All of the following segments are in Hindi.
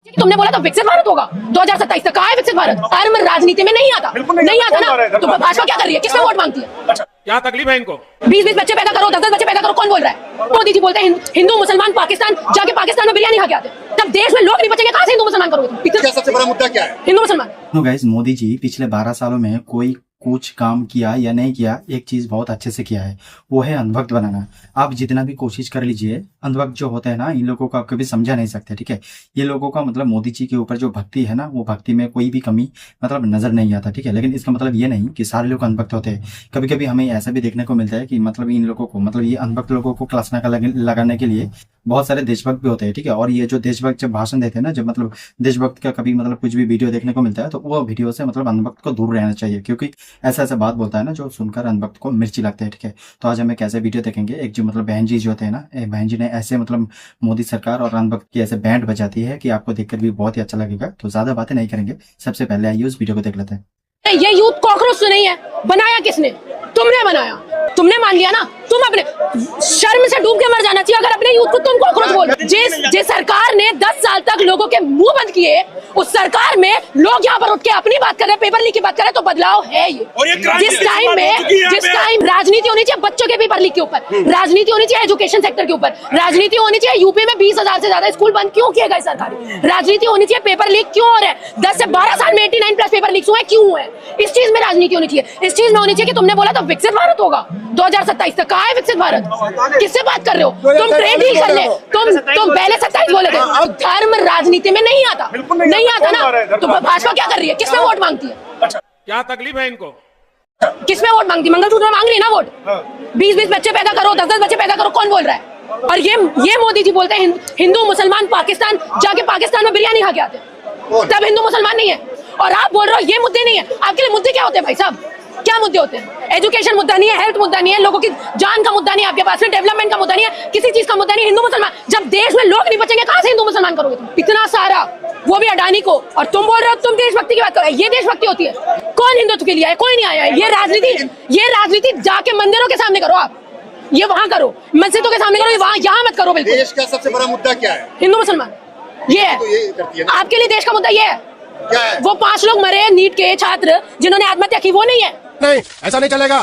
तुमने बोला था विकसित भारत होगा 2027 तक। कहाँ है विकसित भारत? धर्म राजनीति में नहीं आता, नहीं आता ना। तो भाजपा क्या कर रही है? किसने वोट मांगती है? अच्छा, क्या तकलीफ है इनको? 20-20 बच्चे पैदा करो, 10-10 बच्चे पैदा करो, कौन बोल रहा है? मोदी जी बोलते हैं हिंदू मुसलमान पाकिस्तान जाके पाकिस्तान में बिरयानी खा के आते। तब देश में लोग नहीं बचेंगे, कहाँ से हिंदू मुसलमान करोगे? क्या सबसे बड़ा मुद्दा क्या है? हिंदू मुसलमान। नो गाइस, मोदी जी पिछले 12 सालों में कोई कुछ काम किया या नहीं किया, एक चीज बहुत अच्छे से किया है, वो है अंधभक्त बनाना। आप जितना भी कोशिश कर लीजिए, अंधभक्त जो होते हैं ना, इन लोगों को आप कभी समझा नहीं सकते। ठीक है, ये लोगों का मतलब मोदी जी के ऊपर जो भक्ति है ना, वो भक्ति में कोई भी कमी मतलब नजर नहीं आता। ठीक है, लेकिन इसका मतलब ये नहीं कि सारे लोग अंधभक्त होते हैं। कभी कभी हमें ऐसा भी देखने को मिलता है कि मतलब इन लोगों को, मतलब ये अंधभक्त लोगों को क्लास नाका लगाने के लिए बहुत सारे देशभक्त भी होते हैं। ठीक है, और ये जो देशभक्त जब भाषण देते हैं ना, जब मतलब देशभक्त का कभी मतलब कुछ भी वीडियो देखने को मिलता है, तो वो वीडियो से मतलब अंधभक्त को दूर रहना चाहिए, क्योंकि ऐसा ऐसा बात बोलता है ना जो सुनकर अंधभक्त को मिर्ची लगता है। ठीक है, तो आज हम एक ऐसे वीडियो देखेंगे, एक जो मतलब बहन जी जो होते हैं ना, एक बहन जी ने ऐसे मतलब मोदी सरकार और अंधभक्त की ऐसे बैंड बजाती है कि आपको देखकर भी बहुत ही अच्छा लगेगा। तो ज्यादा बातें नहीं करेंगे, सबसे पहले आइए उस वीडियो को देख लेते हैं। ये यूथ कॉकरोच तो नहीं है, बनाया किसने? तुमने बनाया, तुमने मान लिया ना। तुम अपने शर्म से डूब के मर जाना चाहिए अगर अपने यूथ को तुम कॉकरोच बोल। जिस सरकार ने 10 साल तक लोगों के मुंह बंद किए, उस सरकार में लोग यहाँ पर उठ के अपनी बात कर रहे हैं, पेपर लीक की बात कर रहे हैं, तो बदलाव है ये। जिस टाइम राजनीति होनी चाहिए बच्चों के पेपर लीक के ऊपर, राजनीति होनी चाहिए एजुकेशन सेक्टर के ऊपर, राजनीति होनी चाहिए यूपी में 20,000 से ज्यादा स्कूल बंद क्यों किए गए सरकारी, राजनीति होनी चाहिए पेपर लीक क्यों हो रहे हैं, 10 से 12 साल में 89+ पेपर लीक हुए क्यों हुए। इस चीज में राजनीति होनी चाहिए। इस चीज में होनी चाहिए कि तुमने बोला था विकसित भारत होगा 2027 तक। कहाँ है विकसित भारत? किससे बात कर रहे हो? तुम ट्रेड डील कर ले, तुम पहले 27 बोले थे। धर्म राजनीति में नहीं आता, नहीं आता ना। तो भाजपा क्या कर रही है? किसमें वोट मांगती है? अच्छा, क्या तकलीफ है इनको? किसमें वोट मांगती है? मंगलसूत्र मांग रही है ना वोट। 20-20 बच्चे पैदा करो, 10-10 बच्चे पैदा करो, कौन बोल रहा है? और ये मोदी जी बोलते हैं हिंदू मुसलमान पाकिस्तान जाके पाकिस्तान में बिरयानी खा के आते, तब हिंदू मुसलमान नहीं है। और आप बोल रहे हो ये मुद्दे नहीं है। आपके लिए मुद्दे क्या होते हैं भाई साहब? क्या मुद्दे होते हैं? एजुकेशन मुद्दा नहीं है, हेल्थ मुद्दा नहीं है, लोगों की जान का मुद्दा नहीं है आपके पास में, डेवलपमेंट का मुद्दा नहीं है, किसी चीज का मुद्दा नहीं। हिंदू मुसलमान, जब देश में लोग नहीं बचेंगे कहां से हिंदू मुसलमान करोगे तुम? इतना सारा, वो भी अडानी को, और तुम बोल रहे हो तुम देशभक्ति की बात करो। ये देशभक्ति होती है? कौन हिंदुत्व के लिए है? कोई नहीं आया है। ये राजनीति जाके मंदिरों के सामने करो आप, ये वहां करो, मस्जिदों के सामने करो, वहां यहाँ मत करो। बिल्कुल। देश का सबसे बड़ा मुद्दा क्या है? हिंदू मुसलमान, ये है। आपके लिए देश का मुद्दा ये है? क्या है? वो 5 लोग मरे नीट के छात्र जिन्होंने आत्महत्या की, वो नहीं है? नहीं, ऐसा नहीं चलेगा।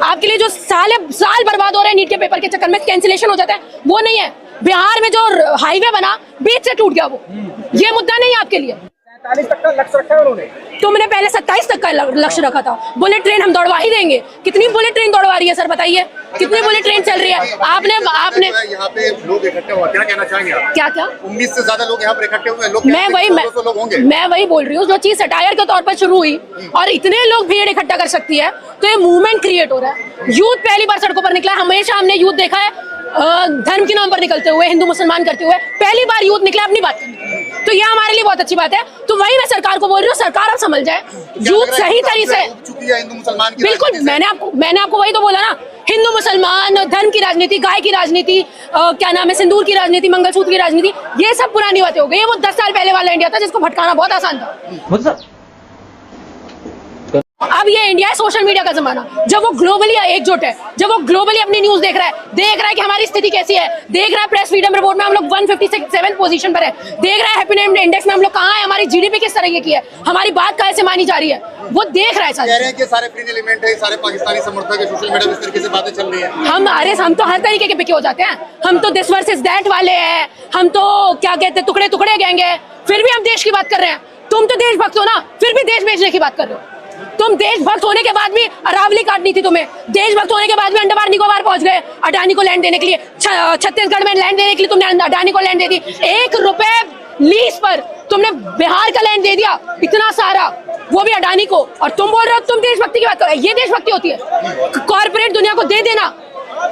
आपके लिए जो साल बर्बाद हो रहे हैं नीट के पेपर के चक्कर में, कैंसिलेशन हो जाता है, वो नहीं है? बिहार में जो हाईवे बना बीच से टूट गया, वो ये मुद्दा नहीं है आपके लिए? 47 तक का लक्ष्य रखा है उन्होंने। तुमने पहले 27 तक का लक्ष्य रखा था। बुलेट ट्रेन हम दौड़वा ही देंगे। कितनी बुलेट ट्रेन दौड़वा रही है सर, बताइए कितनी बुलेट ट्रेन चल रही है? आपने यहाँ पे लोग इकट्ठे हुए, क्या कहना चाहेंगे आप? क्या 19 से ज्यादा लोग यहाँ पर इकट्ठे हुए लोग। मैं वही बोल रही हूँ, जो चीज सटायर के तौर पर शुरू हुई और इतने लोग भीड़ इकट्ठा कर सकती है, तो ये मूवमेंट क्रिएट हो रहा है। यूथ पहली बार सड़कों पर निकला। हमेशा हमने यूथ देखा है धर्म के नाम पर निकलते हुए, हिंदू मुसलमान करते हुए, पहली बार यूथ निकला अपनी बात करने, तो ये हमारे लिए बहुत अच्छी बात है। तो वही मैं सरकार को बोल रही हूँ, सरकार अब समझ जाए, यूथ सही तरीके से। हिंदू मुसलमान बिल्कुल, मैंने आपको वही तो बोला ना, हिंदू मुसलमान, धर्म की राजनीति, गाय की राजनीति, क्या नाम है, सिंदूर की राजनीति, मंगलसूत्र की राजनीति, ये सब पुरानी बातें हो गई। वो 10 साल पहले वाला इंडिया था जिसको भटकाना बहुत आसान था। अब ये इंडिया है सोशल मीडिया का जमाना, जब वो ग्लोबली एकजुट है, जब वो ग्लोबली अपनी न्यूज देख रहा है कि हमारी स्थिति कैसी है, देख रहा है प्रेस फ्रीडम रिपोर्ट में हम लोग 157 पोजीशन पर है, देख रहा है हैप्पीनेस इंडेक्स में हम लोग कहाँ है, हमारी जीडीपी किस तरह की है, हमारी बात कैसे मानी जा रही है, वो देख रहा है। कह रहे हैं कि सारे फ्री एलिमेंट है, सारे पाकिस्तानी समर्थक है, सोशल मीडिया में इस तरीके से बातें चल रही है। हम तो हर तरीके के बिके हो जाते हैं। हम तो दिस वर्सेस दैट वाले हैं, हम तो क्या कहते हैं टुकड़े टुकड़े गएंगे, फिर भी हम देश की बात कर रहे हैं। तुम तो देशभक्त हो ना, फिर भी देश बेचने की बात कर रहे हो। तुम देशभक्त होने के बाद भी अरावली काटनी थी तुम्हें, देशभक्त होने के बाद भी अंडमान निकोबार पहुंच गए अडानी को लैंड देने के लिए, छत्तीसगढ़ में लैंड देने के लिए तुमने अडानी को लैंड दे दी, 1 रुपए लीज पर तुमने बिहार का लैंड दे दिया, इतना सारा, वो भी अडानी को। और तुम बोल रहे हो तुम देशभक्ति की बात कर रहे हो। ये देशभक्ति होती है? कॉर्पोरेट दुनिया को दे देना,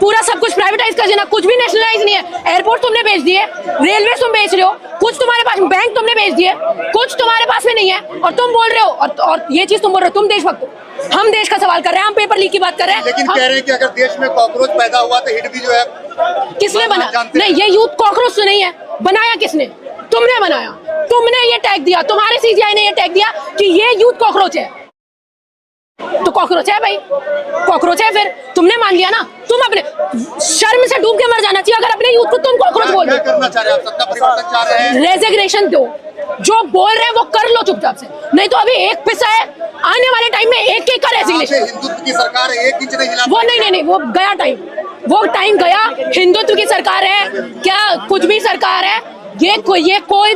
पूरा सब कुछ प्राइवेटाइज कर देना, कुछ भी नेशनलाइज नहीं है। एयरपोर्ट तुमने बेच दिए, रेलवे तुम बेच रहे हो, कुछ तुम्हारे पास, बैंक तुमने बेच दिए, कुछ तुम्हारे पास में नहीं है, और तुम बोल रहे हो, और ये चीज तुम बोल रहे हो तुम देशभक्त हो। हम देश का सवाल कर रहे हैं, हम पेपर लीक की बात कर रहे हैं। लेकिन कह रहे हैं कि अगर देश में कॉकरोच पैदा हुआ तो हिट भी जो है किसने बनाया? नहीं, ये यूथ कॉकरोच तो नहीं है, बनाया किसने? तुमने बनाया, तुमने ये टैग दिया, तुम्हारे सीजीआई ने ये टैग दिया कि ये यूथ कॉकरोच है। तो कॉकरोच है भाई, कॉकरोच है। फिर तुमने मान लिया ना। तुम अपने शर्म से डूब के मर जाना चाहिए अगर अपने यूथ को तुम कॉकरोच बोल रहे हो। करना चाह रहे हैं आप? सत्ता परिवर्तन चाह रहे हैं? रेजिग्नेशन दो, जो बोल रहे हैं वो कर लो चुपचाप से, नहीं तो अभी एक पिसा है, आने वाले टाइम में एक का रेजिग्नेशन। हिंदुत्व की सरकार है, एक इंच नहीं हिला। वो नहीं, वो गया टाइम, वो टाइम गया। हिंदुत्व की सरकार है क्या, कुछ भी सरकार है, ये कोई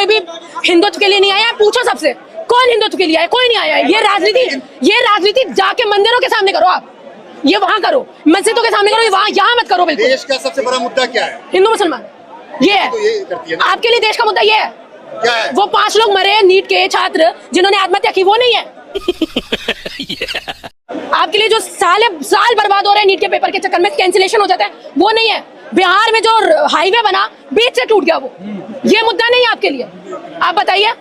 भी हिंदुत्व के लिए नहीं आया। पूछो सबसे, कौन हिंदुत्व के लिए आया? कोई नहीं आया है। ये राजनीति जाके मंदिरों के सामने करो, आप ये वहां करो, मस्जिदों के सामने करो, वहां यहाँ मत करो। बिल्कुल देश का सबसे बड़ा मुद्दा क्या है? हिंदू मुसलमान, ये है। तो ये करती है ना। आपके लिए देश का मुद्दा ये है क्या है? वो 5 लोग मरे नीट के छात्र जिन्होंने आत्महत्या की, वो नहीं है। आपके लिए जो साल बर्बाद हो रहे हैं नीट के पेपर के चक्कर में, कैंसिलेशन हो जाता है, वो नहीं है। बिहार में जो हाईवे बना बीच से टूट गया, वो ये मुद्दा नहीं है आपके लिए। आप बताइए,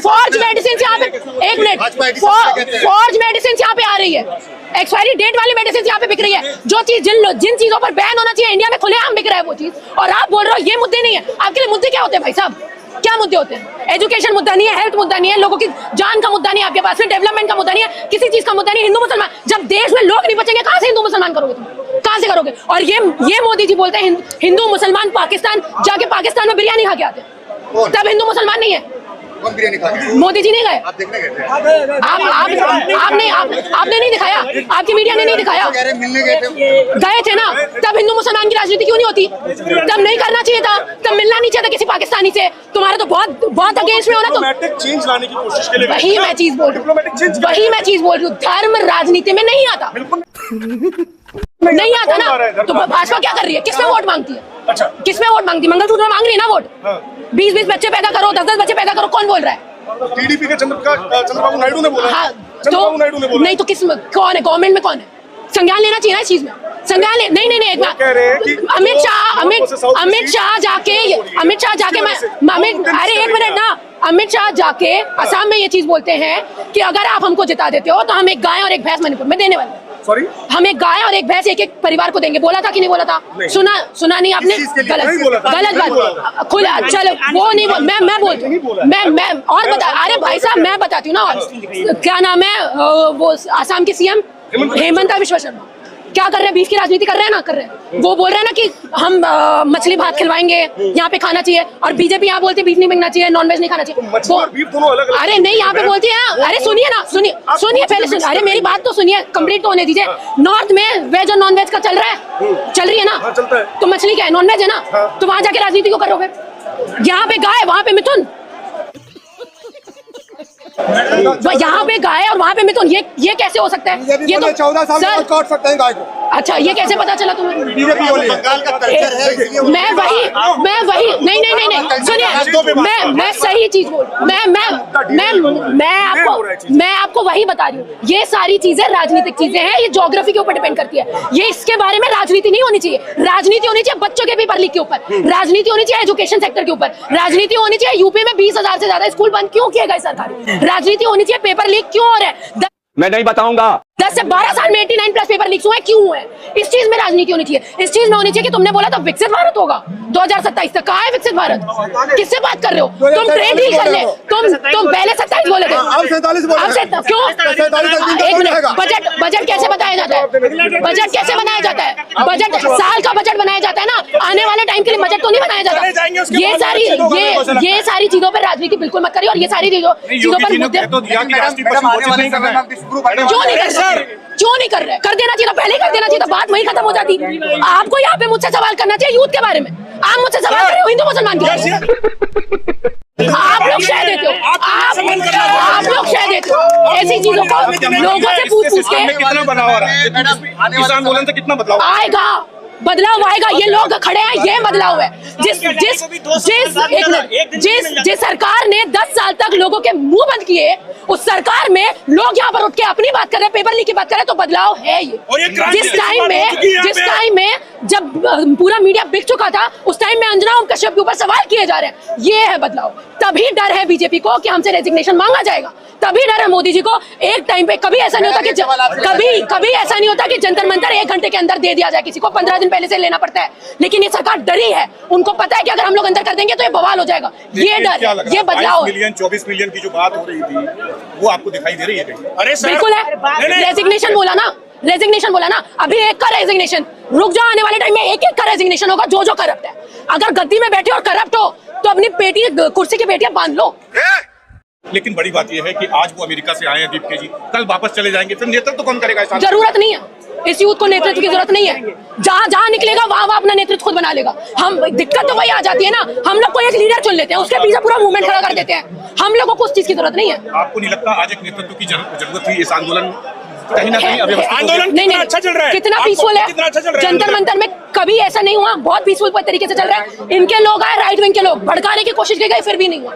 फॉर्ज मेडिसिन यहाँ पे, एक मिनट, फॉर्ज मेडिसिन यहाँ पे आ रही है, एक्सपायरी डेट वाली मेडिसिन यहाँ पे बिक रही है। जो चीज जिन चीजों पर बैन होना चाहिए इंडिया में खुलेआम बिक रहा है वो चीज, और आप बोल रहे हो ये मुद्दे नहीं है। आपके लिए मुद्दे क्या होते हैं भाई साहब? क्या मुद्दे होते हैं? एजुकेशन मुद्दा नहीं है, हेल्थ मुद्दा नहीं है, लोगों की जान का मुद्दा नहीं है आपके पास में, डेवलपमेंट का मुद्दा नहीं है, किसी चीज का मुद्दा नहीं। हिंदू मुसलमान, जब देश में लोग नहीं बचेंगे कहां से हिंदू मुसलमान करोगे तुम? कहां से करोगे? और ये मोदी जी बोलते हैं हिंदू मुसलमान पाकिस्तान जाके पाकिस्तान में बिरयानी खा के आते हैं, तब हिंदू मुसलमान नहीं है। कौन बिरयानी खा गया? मोदी जी नहीं गए, आप देखने गए थे? आपने नहीं दिखाया, आपकी मीडिया ने नहीं दिखाया। कह रहे मिलने गए थे ना, तब हिंदू मुसलमान की राजनीति क्यों नहीं होती? तब नहीं करना चाहिए था, तब मिलना नहीं चाहिए था किसी पाकिस्तानी से। तुम्हारा तो बहुत अगेंस्ट में हो ना तुम। चेंज लाने की कोशिश के लिए वही मैं चीज बोल रही हूँ, धर्म राजनीति में नहीं आता, नहीं आता ना। तो भाजपा क्या कर रही है? किसमें वोट मांगती है? अच्छा, किसमें वोट मांगती है? मंगलसूत्र मांग रही है ना वोट। 20-20 बच्चे पैदा करो, 10-10 बच्चे पैदा करो, कौन बोल रहा है? टीडीपी के चंद्रबाबू नायडू ने बोला। हाँ, चंद्रबाबू नायडू ने बोला। नहीं तो कौन है गवर्नमेंट में? कौन है? संज्ञान लेना चाहिए ना इस चीज में, संज्ञान ले। नहीं एक बात, अमित शाह जाके अरे एक मिनट ना, अमित शाह जाके असम में ये चीज बोलते हैं कि अगर आप हमको जिता देते हो तो हम एक गाय और एक भैंस मणिपुर में देने वाले हैं। सॉरी, हम एक गाय और एक भैंस एक परिवार को देंगे। बोला था कि नहीं बोला था? सुना नहीं आपने? गलत बात खुला। चलो वो नहीं बोल, मैं बोलती हूँ, मैं और बता। अरे भाई साहब मैं बताती हूँ ना, क्या नाम है वो आसाम के सीएम हेमंत बिश्वा शर्मा, क्या कर रहे हैं? बीफ की राजनीति कर रहे हैं ना, कर रहे हैं। वो बोल रहे हैं ना कि हम मछली भात खिलवाएंगे, यहाँ पे खाना चाहिए, और बीजेपी यहाँ बोलती है बीफ नहीं मिलना चाहिए, नॉनवेज नहीं खाना चाहिए। अरे नहीं, यहाँ पे बोलती है, अरे सुनिए ना, सुनिए पहले सुनिए, अरे मेरी बात तो सुनिए, कंप्लीट तो होने दीजिए। नॉर्थ में वेज और नॉन वेज का चल रहा है, चल रही है ना, तो मछली क्या है? नॉन वेज है ना, तो वहां जाके राजनीति क्यों करोगे? यहाँ पे गाय, वहां पे मिथुन, यहाँ पे गाय और वहाँ पे मिथुन, ये कैसे हो सकता है? ये तो 14 साल में काट सकते हैं गाय को। अच्छा, ये कैसे पता चला तुम्हें? बंगाल का कल्चर है। मैं वही नहीं सुनिए, मैं सही चीज बोल, मैं आपको वही बता रही हूँ। ये सारी चीजें राजनीतिक चीजें हैं, ये ज्योग्राफी के ऊपर डिपेंड करती है। ये इसके बारे में राजनीति नहीं होनी चाहिए। राजनीति होनी चाहिए बच्चों के पेपर लीक के ऊपर, राजनीति होनी चाहिए एजुकेशन सेक्टर के ऊपर, राजनीति होनी चाहिए यूपी में 20,000 से ज्यादा स्कूल बंद क्यों किए गए सरकारी, राजनीति होनी चाहिए पेपर लीक क्यों हो रहा है। मैं नहीं बताऊंगा। 10 से 12 साल में 89+ पेपर लीक्स हुए, क्यों हुए? इस चीज में राजनीति होनी चाहिए। इस चीज में होनी चाहिए कि तुमने बोला था विकसित भारत होगा 2027 तक, कहाँ है विकसित भारत? किससे बात कर रहे हो तुम? ट्रेड डील कर ले, तुम पहले 27 बोले थे, अब 47 क्यों? एक मिनट, बजट कैसे बनाया जाता है? बजट कैसे बनाया जाता है? बजट साल का बजट बनाया जाता है ना, आने वाले टाइम के लिए बजट तो नहीं बनाया जाता। ये सारी चीजों पर राजनीति बिल्कुल मत करिए, और ये सारी चीजों पर मुद्दे क्यों नहीं कर रहे? कर देना चाहिए, पहले कर देना चाहिए, तो बात वही खत्म हो जाती। आपको यहाँ पे मुझसे सवाल करना चाहिए यूथ के बारे में, आप मुझसे सवाल कर रहे हो हिंदू मुसलमान के बारे में। आप लोग शह देते हो, आप लोग शह देते हो ऐसी चीजों को लोगों से पूछ के। कितना बदलाव आ रहा है? किसान आंदोलन से कितना बदलाव आएगा? बदलाव आएगा, ये लोग खड़े हैं, ये बदलाव है। जिस सरकार ने 10 साल तक लोगों के मुंह बंद किए, उस सरकार में लोग यहाँ पर उठ के अपनी बात कर रहे हैं, पेपर लीक की बात कर रहे हैं, तो बदलाव है ये। जिस टाइम में जब पूरा मीडिया बिक चुका था, उस टाइम में अंजना ओम कश्यप के ऊपर सवाल किए जा रहे हैं, ये है बदलाव। तभी डर है बीजेपी को कि हमसे रेजिग्नेशन मांगा जाएगा, तभी डर है मोदी जी को। एक टाइम पे कभी ऐसा नहीं होता कि कभी ऐसा नहीं होता कि जंतर मंतर 1 घंटे के अंदर दे दिया जाए किसी को, 15 दिन पहले से लेना पड़ता है। लेकिन ये सरकार डरी है, उनको पता है कि अगर हम लोग अंदर कर देंगे तो ये बवाल हो जाएगा। ये डर, ये बदलाव। 24 मिलियन की जो बात हो रही थी, वो आपको दिखाई दे रही है कहीं? अरे बिल्कुल है, रेजिग्नेशन बोला ना, अभी एक का रेजिग्नेशन, रुक जाओ, आने वाले टाइम में एक का रेजिग्नेशन होगा जो करप्ट है। अगर गद्दी में बैठे और करप्ट हो तो अपनी पेटी कुर्सी की पेटियां बांध लो। लेकिन बड़ी बात यह है कि आज वो अमेरिका से आए हैं दीपके जी, कल वापस चले जाएंगे, फिर नेतृत्व कौन करेगा इस आंदोलन? जरूरत नहीं है इस यूथ को नेतृत्व की जरूरत नहीं है। जहां जहां निकलेगा वहां वहां अपना नेतृत्व खुद बना लेगा। हम दिक्कत तो वही आ जाती है ना, हम लोग को एक लीडर चुन लेते हैं, उसके पीछे पूरा मूवमेंट खड़ा कर देते हैं। हम लोगों को उस चीज की जरूरत नहीं है। आपको नहीं लगता आज एक नेतृत्व की जरूरत थी? इस आंदोलन कहीं ना कहीं अव्यवस्थित आंदोलन नहीं नहीं अच्छा चल रहा है। कितना आपको पीसफुल है, कितना अच्छा चल रहा है जंतर मंतर में कभी ऐसा नहीं हुआ, बहुत पीसफुल तरीके से चल रहा है। इनके लोग आए, राइट विंग के लोग भड़काने की कोशिश की गई, फिर भी नहीं हुआ।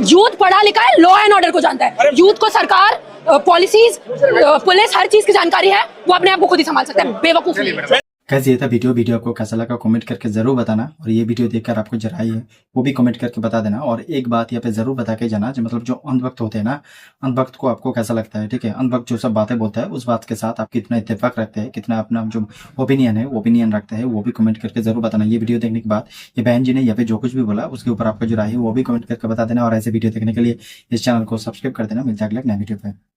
यूथ पढ़ा लिखा है, लॉ एंड ऑर्डर को जानता है। यूथ को सरकार, पॉलिसीज, पुलिस, हर चीज की जानकारी है, वो अपने आप को खुद ही संभाल सकता है। बेवकूफ नहीं है। कैसे ये था वीडियो आपको कैसा लगा कमेंट करके जरूर बताना, और ये वीडियो देखकर आपको जरा आई है वो भी कमेंट करके बता देना। और एक बात यहाँ पे जरूर बता के जाना, जो मतलब जो अंधभक्त होते हैं ना, अंधभक्त को आपको कैसा लगता है, ठीक है? अंधभक्त जो सब बातें बोलता है उस बात के साथ आप कितना इत्तेफाक रखते हैं, कितना अपना जो ओपिनियन रखते हैं, वो भी कमेंट करके जरूर बताना। ये वीडियो देखने के बाद ये बहन जी ने यहाँ पे जो कुछ भी बोला उसके ऊपर आपका जो राय है वो भी कमेंट करके बता देना। और ऐसे वीडियो देखने के लिए इस चैनल को सब्सक्राइब कर देना। मिलता है अगले नए वीडियो पे।